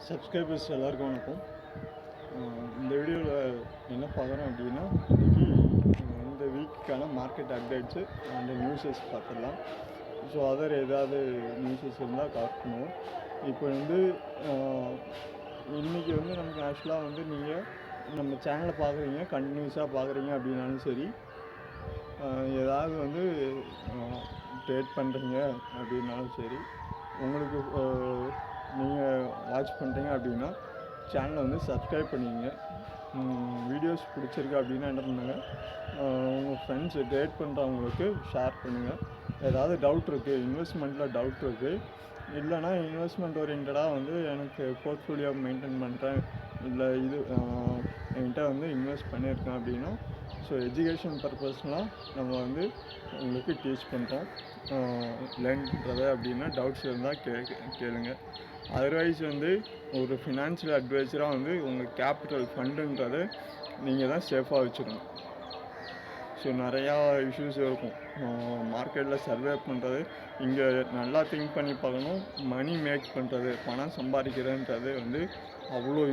Subscribers எல்லாருக்கும் வணக்கம். இந்த வீடியோவில் என்ன பார்க்குறோம் அப்படின்னா, இன்றைக்கி இந்த வீக்குக்கான மார்க்கெட் அப்டேட்ஸு அண்ட் நியூஸஸ் பார்த்துடலாம். ஸோ அதர் ஏதாவது நியூஸஸ் இருந்தால் கவர் பண்ணுவோம். இப்போ வந்து இன்றைக்கி வந்து நமக்கு ஆக்சுவலாக வந்து நீங்கள் நம்ம சேனலை பார்க்குறீங்க, கண்டினியூஸாக பார்க்குறீங்க அப்படின்னாலும் சரி, ஏதாவது வந்து ட்ரேட் பண்ணுறீங்க அப்படின்னாலும் சரி, உங்களுக்கு நீங்கள் வாட்ச் பண்ணுறீங்க அப்படின்னா சேனலை வந்து சப்ஸ்கிரைப் பண்ணிக்கங்க. வீடியோஸ் பிடிச்சிருக்கு அப்படின்னா என்ன பண்ணுங்கள், உங்கள் ஃப்ரெண்ட்ஸு ட்ரேட் பண்ணுறவங்களுக்கு ஷேர் பண்ணுங்கள். ஏதாவது டவுட் இருக்குது, இன்வெஸ்ட்மெண்ட்டில் டவுட் இருக்குது, இல்லைனா இன்வெஸ்ட்மெண்ட் ஓரியன்டாக வந்து எனக்கு போர்ட்ஃபோலியோ மெயின்டைன் பண்ணுறேன், இல்லை இது என்கிட்ட வந்து இன்வெஸ்ட் பண்ணியிருக்கேன் அப்படின்னா, ஸோ எஜுகேஷன் பர்பஸ்னால் நம்ம வந்து உங்களுக்கு டீச் பண்ணுறோம். லேர்ன் பண்ணுறது அப்படின்னா டவுட்ஸ் இருந்தால் கேளுங்க. அதர்வைஸ் வந்து ஒரு ஃபினான்ஷியல் அட்வைஸராக வந்து உங்கள் கேபிட்டல் ஃபண்டுன்றதை நீங்கள் தான் சேஃபாக வச்சுக்கணும். ஸோ நிறையா இஷ்யூஸ் இருக்கும். மார்க்கெட்டில் சர்வே பண்ணுறது, இங்கே நல்லா திங்க் பண்ணி பார்க்கணும். மணி மேக் பண்ணுறது, பணம் சம்பாதிக்கிறதுன்றது வந்து அவ்வளோ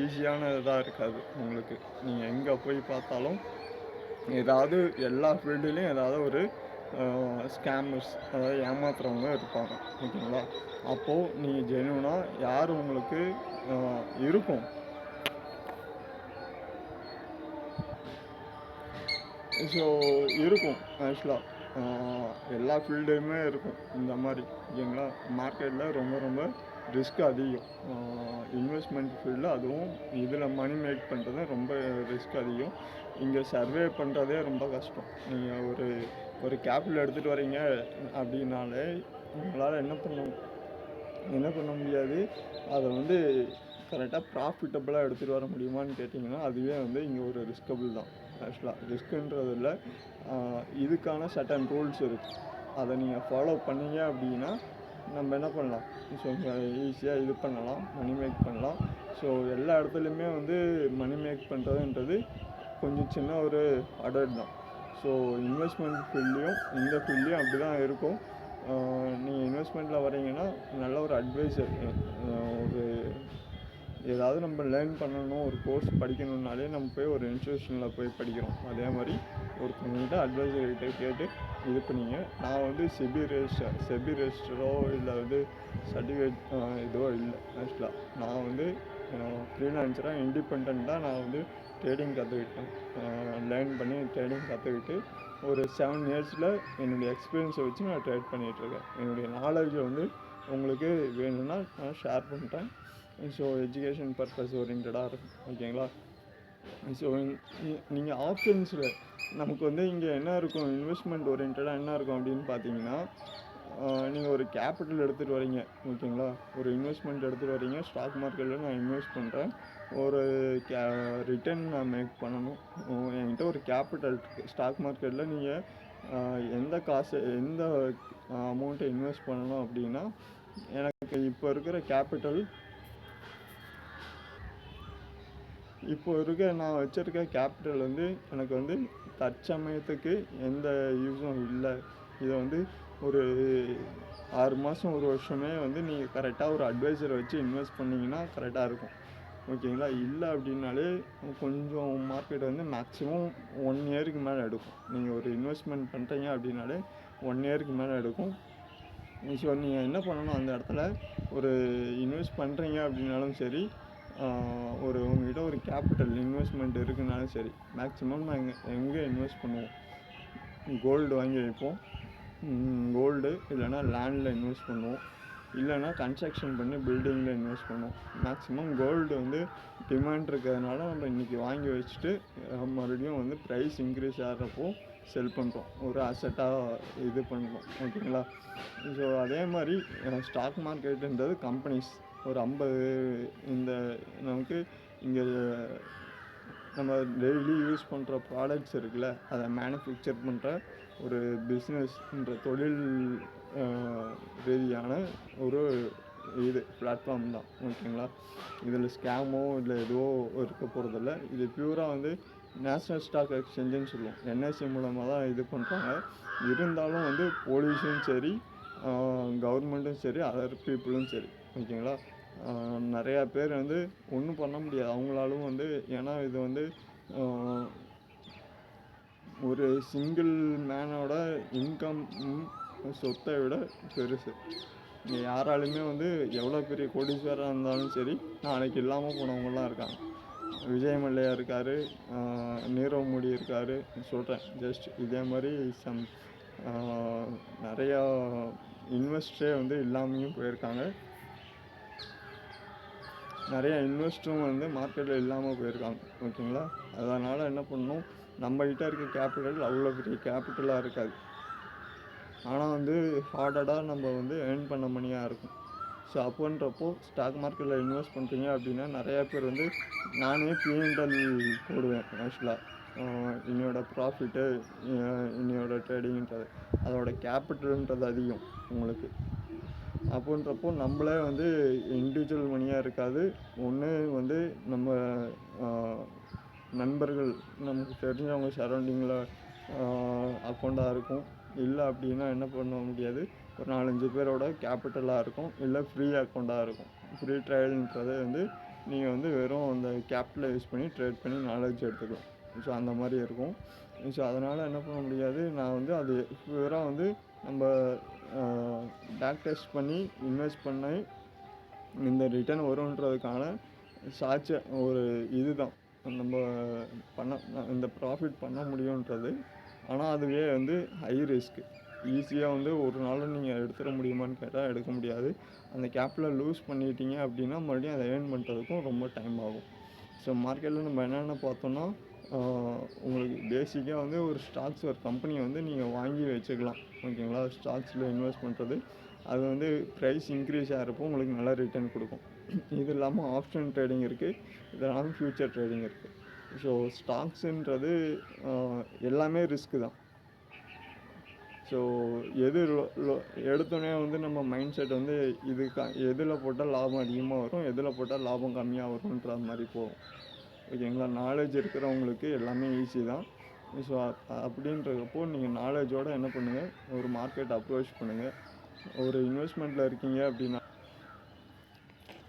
ஈஸியானதாக இருக்காது உங்களுக்கு. நீங்கள் எங்கே போய் பார்த்தாலும் ஏதாவது எல்லா ஃபீல்டுலேயும் ஏதாவது ஒரு ஸ்கேமர்ஸ், அதாவது ஏமாத்துறவங்க இருப்பாங்க, ஓகேங்களா? அப்போது நீங்கள் ஜென்யூனாக யார் உங்களுக்கு இருக்கும், ஸோ இருக்கும் ஆக்சுவலாக எல்லா ஃபீல்டுமே இருக்கும் இந்த மாதிரி, ஓகேங்களா? மார்க்கெட்டில் ரொம்ப ரொம்ப ரிஸ்க் அதிகம். இன்வெஸ்ட்மெண்ட் ஃபீல்டில் அதுவும் இதில் மணி மேக் பண்ணுறது ரொம்ப ரிஸ்க் அதிகம். இங்கே சர்வே பண்ணுறதே ரொம்ப கஷ்டம். நீங்கள் ஒரு கேபிட்டல் எடுத்துகிட்டு வரீங்க அப்படின்னாலே உங்களால் என்ன பண்ண முடியாது, அதை வந்து கரெக்டாக ப்ராஃபிட்டபுளாக எடுத்துகிட்டு வர முடியுமான்னு கேட்டிங்கன்னா அதுவே வந்து இங்கே ஒரு ரிஸ்கபிள் தான். ஆக்சுவலாக ரிஸ்க்குன்றதில் இதுக்கான சர்டன் ரூல்ஸ் இருக்குது. அதை நீங்கள் ஃபாலோ பண்ணீங்க அப்படின்னா நம்ம என்ன பண்ணலாம், ஸோ ஈஸியாக இது பண்ணலாம், மணி மேக் பண்ணலாம். ஸோ எல்லா இடத்துலையுமே வந்து மணி மேக் பண்ணுறதுன்றது கொஞ்சம் சின்ன ஒரு அடட் தான். ஸோ இன்வெஸ்ட்மெண்ட் ஃபீல்ட்லேயும் இந்த ஃபீல்ட்லேயும் அப்படி தான் இருக்கும். நீங்கள் இன்வெஸ்ட்மெண்ட்டில் வரீங்கன்னா நல்ல ஒரு அட்வைசர், ஒரு ஏதாவது நம்ம லேர்ன் பண்ணணும், ஒரு கோர்ஸ் படிக்கணுன்னாலே நம்ம போய் ஒரு இன்ஸ்டியூஷனில் போய் படிக்கிறோம். அதே மாதிரி ஒருத்தவங்ககிட்ட அட்வைசர்கிட்ட கேட்டு இது பண்ணிங்க. நான் வந்து செபி ரெஜிஸ்டரோ இல்லை வந்து சர்டிஃபிகேட் இதுவோ இல்லை. ஆக்சுவலாக நான் வந்து ஃப்ரீலான்சராக இண்டிபெண்ட்டாக நான் வந்து ட்ரேடிங் கற்றுக்கிட்டேன். லேர்ன் பண்ணி ட்ரேடிங் கற்றுக்கிட்டு ஒரு 7 இயர்ஸில் என்னுடைய எக்ஸ்பீரியன்ஸை வச்சு நான் ட்ரேட் பண்ணிகிட்ருக்கேன். என்னுடைய நாலேஜை வந்து உங்களுக்கு வேணும்னா நான் ஷேர் பண்ணுறேன். ஸோ எஜுகேஷன் பர்பஸ் ஓரியன்டாக இருக்கும், ஓகேங்களா? ஸோ நீங்கள் ஆப்ஷன்ஸில் நமக்கு வந்து இங்கே என்ன இருக்கும், இன்வெஸ்ட்மெண்ட் ஓரியன்டாக என்ன இருக்கும் அப்படின்னு பார்த்தீங்கன்னா, நீங்கள் ஒரு கேபிட்டல் எடுத்துகிட்டு வரீங்க, ஓகேங்களா? ஒரு இன்வெஸ்ட்மெண்ட் எடுத்துகிட்டு வரீங்க. ஸ்டாக் மார்க்கெட்டில் நான் இன்வெஸ்ட் பண்ணுறேன், ஒரு ரிட்டர்ன் நான் மேக் பண்ணணும். என்கிட்ட ஒரு கேபிட்டல் இருக்குது. ஸ்டாக் மார்க்கெட்டில் நீங்கள் எந்த அமௌண்ட்டை இன்வெஸ்ட் பண்ணணும் அப்படின்னா, எனக்கு இப்போ இருக்கிற நான் வச்சுருக்க கேபிட்டல் வந்து எனக்கு வந்து தற்சமயத்துக்கு எந்த யூஸும் இல்லை. இதை வந்து ஒரு 6 மாதம் 1 வருஷமே வந்து நீங்கள் கரெக்டாக ஒரு அட்வைசரை வச்சு இன்வெஸ்ட் பண்ணிங்கன்னா கரெக்டாக இருக்கும், ஓகேங்களா? இல்லை அப்படின்னாலே கொஞ்சம் மார்க்கெட் வந்து மேக்ஸிமம் 1 இயருக்கு மேலே எடுக்கும். நீங்கள் ஒரு இன்வெஸ்ட்மெண்ட் பண்ணுறீங்க அப்படின்னாலே 1 இயருக்கு மேலே எடுக்கும். ஸோ நீங்கள் என்ன பண்ணணும், அந்த இடத்துல ஒரு இன்வெஸ்ட் பண்ணுறீங்க அப்படின்னாலும் சரி, உங்கள்கிட்ட ஒரு கேபிட்டல் இன்வெஸ்ட்மெண்ட் இருக்குனாலும் சரி, மேக்ஸிமம் நான் எங்கே இன்வெஸ்ட் பண்ணுவோம், கோல்டு வாங்கி வைப்போம். கோல்டு இல்லைனா லேண்டில் இன்வெஸ்ட் பண்ணுவோம், இல்லைனா கன்ஸ்ட்ரக்ஷன் பண்ணி பில்டிங்கில் இன்வெஸ்ட் பண்ணுவோம். மேக்ஸிமம் கோல்டு வந்து டிமாண்ட் இருக்கிறதுனால நம்ம இன்றைக்கி வாங்கி வச்சுட்டு மறுபடியும் வந்து ப்ரைஸ் இன்க்ரீஸ் ஆகிறப்போ செல் பண்ணுறோம், ஒரு அசட்டாக இது பண்ணுறோம், ஓகேங்களா? ஸோ அதே மாதிரி ஸ்டாக் மார்க்கெட்டுன்றது கம்பெனிஸ் ஒரு 50 இந்த நமக்கு இங்கே நம்ம டெய்லி யூஸ் பண்ணுற ப்ராடக்ட்ஸ் இருக்குல்ல, அதை மேனுஃபேக்சர் பண்ணுற ஒரு பிஸ்னஸ்ன்ற தொழில் ரீதியான ஒரு பிளாட்ஃபார்ம் தான், ஓகேங்களா? இதில் ஸ்கேமோ இல்லை எதுவோ இருக்க போகிறதில்ல. இது பியூராக வந்து நேஷ்னல் ஸ்டாக் எக்ஸ்சேஞ்சுன்னு சொல்லுவோம், என்எஸ்சி மூலமாக தான் இது பண்ணுறாங்க. இருந்தாலும் வந்து போலீஸும் சரி, கவர்மெண்ட்டும் சரி, அதர் பீப்புளும் சரி, ஓகேங்களா? நிறையா பேர் வந்து ஒன்றும் பண்ண முடியாது அவங்களாலும் வந்து. ஏன்னா இது வந்து ஒரு சிங்கிள் மேனோட இன்கம் சொத்தை விட பெருசு. இங்கே யாராலுமே வந்து எவ்வளோ பெரிய கோடீஸ்வரராக இருந்தாலும் சரி, நாளைக்கு இல்லாமல் போனவங்களாம் இருக்காங்க. விஜய் மல்லையா இருக்கார், நீரவ் மோடி இருக்கார். சொல்கிறேன் ஜஸ்ட் இதே மாதிரி நிறையா இன்வெஸ்டரே வந்து இல்லாமையும் போயிருக்காங்க. நிறையா இன்வெஸ்டரும் வந்து மார்க்கெட்டில் இல்லாமல் போயிருக்காங்க. ஓகேங்களா? அதனால் என்ன பண்ணணும், நம்மகிட்ட இருக்க கேபிட்டல் அவ்வளோ பெரிய கேபிட்டலாக இருக்காது. ஆனால் வந்து ஹார்டடாக நம்ம வந்து ஏர்ன் பண்ண மணியாக இருக்கும். ஸோ அப்போன்றப்போ ஸ்டாக் மார்க்கெட்டில் இன்வெஸ்ட் பண்ணுறீங்க அப்படின்னா நிறையா பேர் வந்து நானே P&L போடுவேன் ஆக்சுவலாக. என்னோடய ப்ராஃபிட்டு, என்னோட ட்ரேடிங்கிறது அதோட கேபிட்டல்ன்றது அதிகம் உங்களுக்கு. அப்படின்றப்போ நம்மளே வந்து இண்டிவிஜுவல் மணியாக இருக்காது. ஒன்று வந்து நம்ம நண்பர்கள் நமக்கு தெரிஞ்சவங்க சரௌண்டிங்கில் அக்கௌண்ட்டாக இருக்கும். இல்லை அப்படின்னா என்ன பண்ண முடியாது, ஒரு 4-5 பேரோட கேபிட்டலாக இருக்கும். இல்லை ஃப்ரீ அக்கௌண்ட்டாக இருக்கும். ஃப்ரீ ட்ரேடுன்றது வந்து நீங்கள் வந்து வெறும் அந்த கேபிட்டலை யூஸ் பண்ணி ட்ரேட் பண்ணி நாலேஜ் எடுத்துக்கலாம். ஸோ அந்த மாதிரி இருக்கும். ஸோ அதனால் என்ன பண்ண முடியாது, நான் வந்து அது வெறும் வந்து நம்ம பேக் டெஸ்ட் பண்ணி இன்வெஸ்ட் பண்ணி இந்த ரிட்டர்ன் வரும்ன்றதுக்கான சாட்சி ஒரு இது தான் நம்ம இந்த ப்ராஃபிட் பண்ண முடியுன்றது. ஆனால் அதுவே வந்து ஹை ரிஸ்க். ஈஸியாக வந்து ஒரு நாளில் நீங்கள் எடுத்துட முடியுமான்னு கேட்டால் எடுக்க முடியாது. அந்த கேப்பில் லூஸ் பண்ணிட்டீங்க அப்படின்னா மறுபடியும் அதை ஏர்ன் பண்ணுறதுக்கும் ரொம்ப டைம் ஆகும். ஸோ மார்க்கெட்டில் நம்ம என்னென்ன பார்த்தோன்னா, உங்களுக்கு பேசிக்காக வந்து ஒரு ஸ்டாக்ஸ், ஒரு கம்பெனியை வந்து நீங்கள் வாங்கி வச்சுக்கலாம். ஓகேங்களா? ஸ்டாக்ஸில் இன்வெஸ்ட் பண்ணுறது அது வந்து ப்ரைஸ் இன்க்ரீஸ் ஆகிறப்போ உங்களுக்கு நல்ல ரிட்டர்ன் கொடுக்கும். இது இல்லாமல் ஆப்ஷன் ட்ரேடிங் இருக்குது, இது இல்லாமல் ஃப்யூச்சர் ட்ரேடிங் இருக்குது. ஸோ ஸ்டாக்ஸுன்றது எல்லாமே ரிஸ்க்கு தான். ஸோ எது எடுத்தோடனே வந்து நம்ம மைண்ட் செட் வந்து இது எதில் போட்டால் லாபம் அதிகமாக வரும், எதில் போட்டால் லாபம் கம்மியாக வரும்ன்ற மாதிரி போகும். ஓகேங்களா? நாலேஜ் இருக்கிறவங்களுக்கு எல்லாமே ஈஸி தான். ஸோ அப்படின்றப்போ நீங்கள் நாலேஜோடு என்ன பண்ணுங்கள், ஒரு மார்க்கெட் அப்ரோச் பண்ணுங்கள். ஒரு இன்வெஸ்ட்மெண்ட்டில் இருக்கீங்க அப்படின்னா,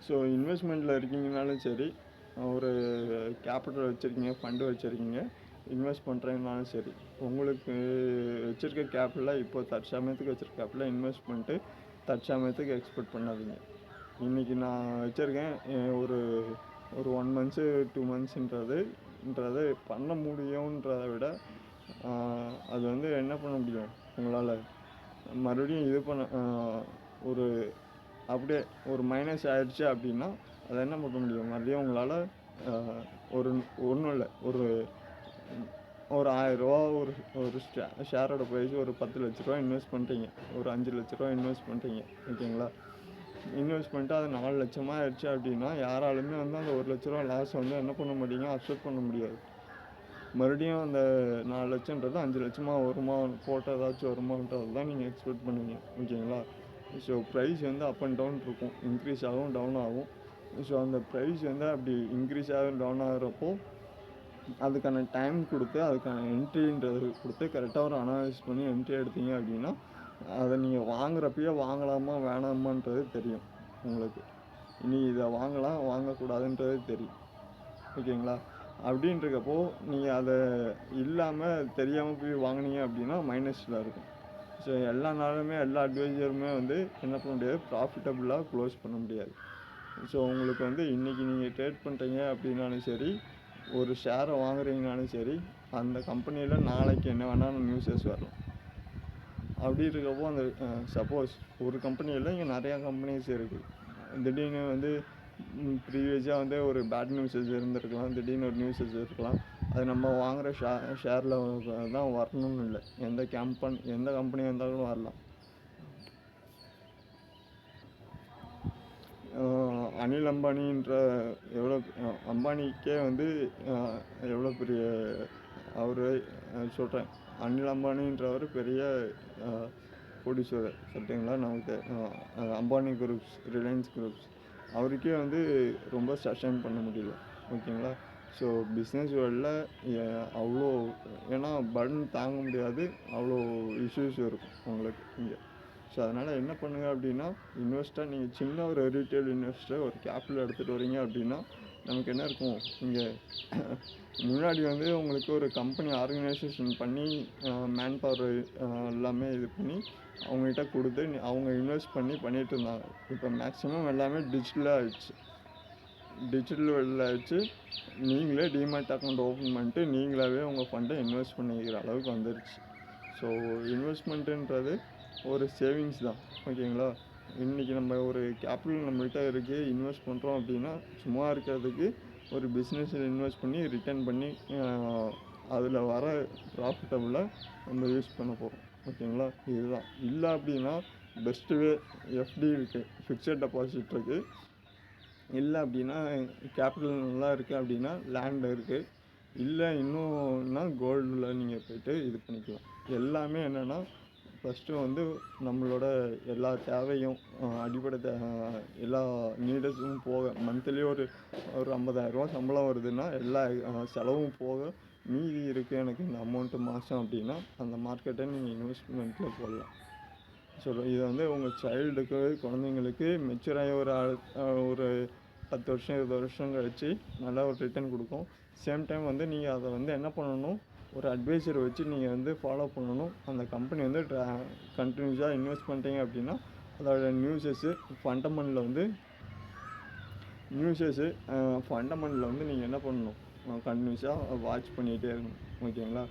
ஸோ இன்வெஸ்ட்மெண்ட்டில் இருக்கீங்கனாலும் சரி, ஒரு கேபிட்டல் வச்சுருக்கீங்க, ஃபண்டு வச்சுருக்கீங்க, இன்வெஸ்ட் பண்ணுறீங்கனாலும் சரி, உங்களுக்கு வச்சுருக்க கேபிட்டலில் இப்போ தற்சமயத்துக்கு வச்சுருக்க கேபிட்டலில் இன்வெஸ்ட் பண்ணிட்டு தற்சமயத்துக்கு எக்ஸ்பெக்ட் பண்ணாதீங்க. இன்றைக்கி நான் வச்சுருக்கேன் ஒரு 1 மந்த்ஸு 2 மந்த்ஸுன்றது பண்ண முடியுன்றதை விட அது வந்து என்ன பண்ண முடியும், உங்களால் மறுபடியும் இது பண்ண ஒரு அப்படியே ஒரு மைனஸ் ஆயிடுச்சு அப்படின்னா அதை என்ன பண்ண முடியும், மறுபடியும் உங்களால் ஒன்றும் இல்லை, ஒரு 1000 ஒரு ஷேரோட ப்ரைஸ் ஒரு 10 லட்ச ரூபா இன்வெஸ்ட் பண்ணுறீங்க, ஒரு 5 லட்ச ரூபா இன்வெஸ்ட் பண்ணுறீங்க. ஓகேங்களா? இன்வெஸ்ட் பண்ணிட்டு அது 4 லட்சமாக ஆயிடுச்சு அப்படின்னா யாராலுமே வந்து அந்த 1 லட்ச ரூபா லாஸ் வந்து என்ன பண்ண முடியுங்க, அக்செப்ட் பண்ண முடியாது. மறுபடியும் அந்த 4 லட்சன்றது 5 லட்சமாக வருமா, போட்டால் ஏதாச்சும் வருமானது தான் நீங்கள் எக்ஸ்பெக்ட் பண்ணுவீங்க. ஓகேங்களா? ஸோ ப்ரைஸ் வந்து அப் அண்ட் டவுன் இருக்கும், இன்க்ரீஸ் ஆகும், டவுன் ஆகும். ஸோ அந்த ப்ரைஸ் வந்து அப்படி இன்க்ரீஸ் ஆகும், டவுன் ஆகிறப்போ அதுக்கான டைம் கொடுத்து அதுக்கான என்ட்ரின்றது கொடுத்து கரெக்டாக ஒரு அனாலிசிஸ் பண்ணி என்ட்ரி எடுத்தீங்க அப்படின்னா அதை நீங்கள் வாங்குறப்பயே வாங்கலாமா வேணாமான்றது தெரியும் உங்களுக்கு. இனி இதை வாங்கலாம் வாங்கக்கூடாதுன்றது தெரியும். ஓகேங்களா? அப்படின்றப்போ நீங்கள் அதை இல்லாமல் தெரியாமல் போய் வாங்கினீங்க அப்படின்னா மைனஸில் இருக்கும். ஸோ எல்லா நாளுமே எல்லா அட்வைசருமே வந்து என்ன பண்ண முடியாது, ப்ராஃபிட்டபுளாக க்ளோஸ் பண்ண முடியாது. ஸோ உங்களுக்கு வந்து இன்றைக்கி நீங்கள் ட்ரேட் பண்ணுறீங்க அப்படின்னாலும் சரி, ஒரு ஷேரை வாங்குறீங்கனாலும் சரி, அந்த கம்பெனியில் நாளைக்கு என்ன வேணாலும் நியூஸஸ் வரலாம். அப்படி இருக்கப்போ அந்த சப்போஸ் ஒரு கம்பெனியில் இங்கே நிறையா கம்பெனிஸ் இருக்குது, திடீர்னு வந்து ப்ரீவியஸாக வந்து ஒரு பேட் நியூஸஸ் இருந்திருக்கலாம், திடீர்னு ஒரு நியூஸஸ் இருக்கலாம். அது நம்ம வாங்குகிற ஷேரில் தான் வரணும்னு இல்லை, எந்த கம்பெனியாக இருந்தாலும் வரலாம். அனில் அம்பானின்ற அம்பானிக்கே வந்து எவ்வளோ பெரிய அவர் சொல்கிறேன், அனில் அம்பானின்றவர் பெரிய கோடீஸ்வரர். சரிங்களா? நமக்கு அம்பானி குரூப்ஸ், ரிலையன்ஸ் குரூப்ஸ், அவருக்கே வந்து ரொம்ப சஸ்டைன் பண்ண முடியல. ஓகேங்களா? ஸோ பிஸ்னஸ் வேர்ல்டில் அவ்வளோ, ஏன்னா பர்டன் தாங்க முடியாது, அவ்வளோ இஷ்யூஸ் இருக்கும் உங்களுக்கு இங்கே. ஸோ அதனால் என்ன பண்ணுங்க அப்படின்னா, இன்வெஸ்ட்டாக நீங்கள் சின்ன ஒரு ரீட்டெயில் இன்வெஸ்டர் ஒரு கேபிட்டல் எடுத்துகிட்டு வரீங்க அப்படின்னா, நமக்கு என்ன இருக்கும், இங்கே முன்னாடி வந்து உங்களுக்கு ஒரு கம்பெனி ஆர்கனைசேஷன் பண்ணி மேன் பவர் எல்லாமே இது பண்ணி அவங்ககிட்ட கொடுத்து அவங்க இன்வெஸ்ட் பண்ணி பண்ணிகிட்டு இருந்தாங்க. இப்போ மேக்ஸிமம் எல்லாமே டிஜிட்டலாக ஆயிடுச்சு. டிஜிட்டல் வேர்ல்டில் ஆயிடுச்சு. நீங்களே டிமேட் அக்கௌண்ட் ஓப்பன் பண்ணிட்டு நீங்களாகவே உங்கள் ஃபண்டை இன்வெஸ்ட் பண்ணிக்கிற அளவுக்கு வந்துருச்சு. ஸோ இன்வெஸ்ட்மெண்ட்டுன்றது ஒரு சேவிங்ஸ் தான். ஓகேங்களா? இன்றைக்கி நம்ம ஒரு கேபிட்டல் நம்மள்கிட்ட இருக்குது, இன்வெஸ்ட் பண்ணுறோம் அப்படின்னா, சும்மா இருக்கிறதுக்கு ஒரு பிஸ்னஸில் இன்வெஸ்ட் பண்ணி ரிட்டர்ன் பண்ணி அதில் வர ப்ராஃபிட்டபுளாக நம்ம யூஸ் பண்ண போகிறோம். ஓகேங்களா? இதுதான். இல்லை அப்படின்னா பெஸ்ட்டு வே எஃப்டி இருக்குது, ஃபிக்ஸட் டெபாசிட் இருக்குது. இல்லை அப்படின்னா கேபிட்டல் நல்லா இருக்குது அப்படின்னா லேண்ட் இருக்குது. இல்லை இன்னும்னா கோல்டில் நீங்கள் போய்ட்டு இது பண்ணிக்கலாம். எல்லாமே என்னென்னா, ஃபஸ்ட்டு வந்து நம்மளோட எல்லா தேவையும் அடிப்படை எல்லா நீடஸும் போக மந்த்லி ஒரு 50,000 சம்பளம் வருதுன்னா எல்லா செலவும் போக மீதி இருக்குது எனக்கு இந்த அமௌண்ட்டு மாதம் அப்படின்னா அந்த மார்க்கெட்டை நீங்கள் இன்வெஸ்ட்மெண்ட்டில் போடலாம். ஸோ இதை வந்து உங்கள் சைல்டுக்கு, குழந்தைங்களுக்கு மெச்சூராகி ஒரு 10 வருஷம் 20 வருஷம் கழிச்சு நல்லா ஒரு ரிட்டர்ன் கொடுக்கும். சேம் டைம் வந்து நீங்கள் அதை வந்து என்ன பண்ணணும், ஒரு அட்வைசரை வச்சு நீங்கள் வந்து ஃபாலோ பண்ணணும். அந்த கம்பெனி வந்து கண்டினியூஸாக இன்வெஸ்ட் பண்ணிட்டீங்க அப்படின்னா அதோட ஃபண்டமெண்டலில் வந்து நீங்கள் என்ன பண்ணணும், கண்டினியூஸாக வாட்ச் பண்ணிகிட்டே இருக்கணும். ஓகேங்களா?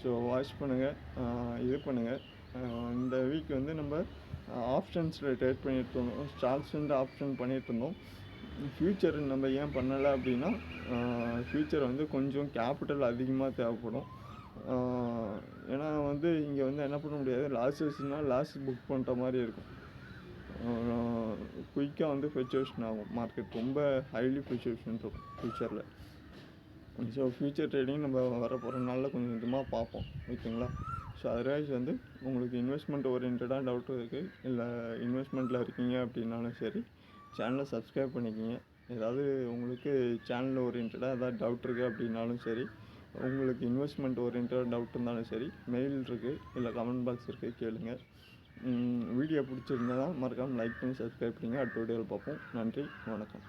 ஸோ வாட்ச் பண்ணுங்கள், இது பண்ணுங்கள். இந்த வீக் வந்து நம்ம ஆப்ஷன்ஸில் ட்ரேட் பண்ணிகிட்டு இருந்தோம், ஸ்டாக்ஸ் வந்து ஆப்ஷன் பண்ணிகிட்டு இருந்தோம். ஃப்யூச்சர் நம்ம ஏன் பண்ணலை அப்படின்னா, ஃப்யூச்சர் வந்து கொஞ்சம் கேபிட்டல் அதிகமாக தேவைப்படும். ஏன்னா வந்து இங்கே வந்து என்ன பண்ண முடியாது, லாஸ் புக் பண்ணுற மாதிரி இருக்கும். குயிக்காக வந்து ஃப்ளக்சுவேஷன் ஆகும் மார்க்கெட், ரொம்ப ஹைலி ஃப்ளக்சுவேஷன் இருக்கும் ஃப்யூச்சரில். ஸோ ஃப்யூச்சர் ட்ரேடிங் நம்ம வரப்போகிற நாளில் கொஞ்சம் கொஞ்சமாக பார்ப்போம். ஓகேங்களா? ஸோ அதர்வைஸ் வந்து உங்களுக்கு இன்வெஸ்ட்மெண்ட் ஓரியன்டாக டவுட் இருக்குது, இல்லை இன்வெஸ்ட்மெண்ட்டில் இருக்கீங்க அப்படின்னாலும் சரி, சேனலை சப்ஸ்கிரைப் பண்ணிக்கிங்க. ஏதாவது உங்களுக்கு சேனல் ஓரியன்டாக ஏதாவது டவுட் இருக்குது அப்படின்னாலும் சரி, உங்களுக்கு இன்வெஸ்ட்மெண்ட் ஓரியன்டாக டவுட் இருந்தாலும் சரி, மெயில் இருக்குது, இல்லை கமெண்ட் பாக்ஸ் இருக்குது, கேளுங்க. வீடியோ பிடிச்சிருந்தா மறக்காமல் லைக் பண்ணி சப்ஸ்கிரைப் பண்ணிங்க. அடுத்த வீடியோவில் பார்ப்போம். நன்றி, வணக்கம்.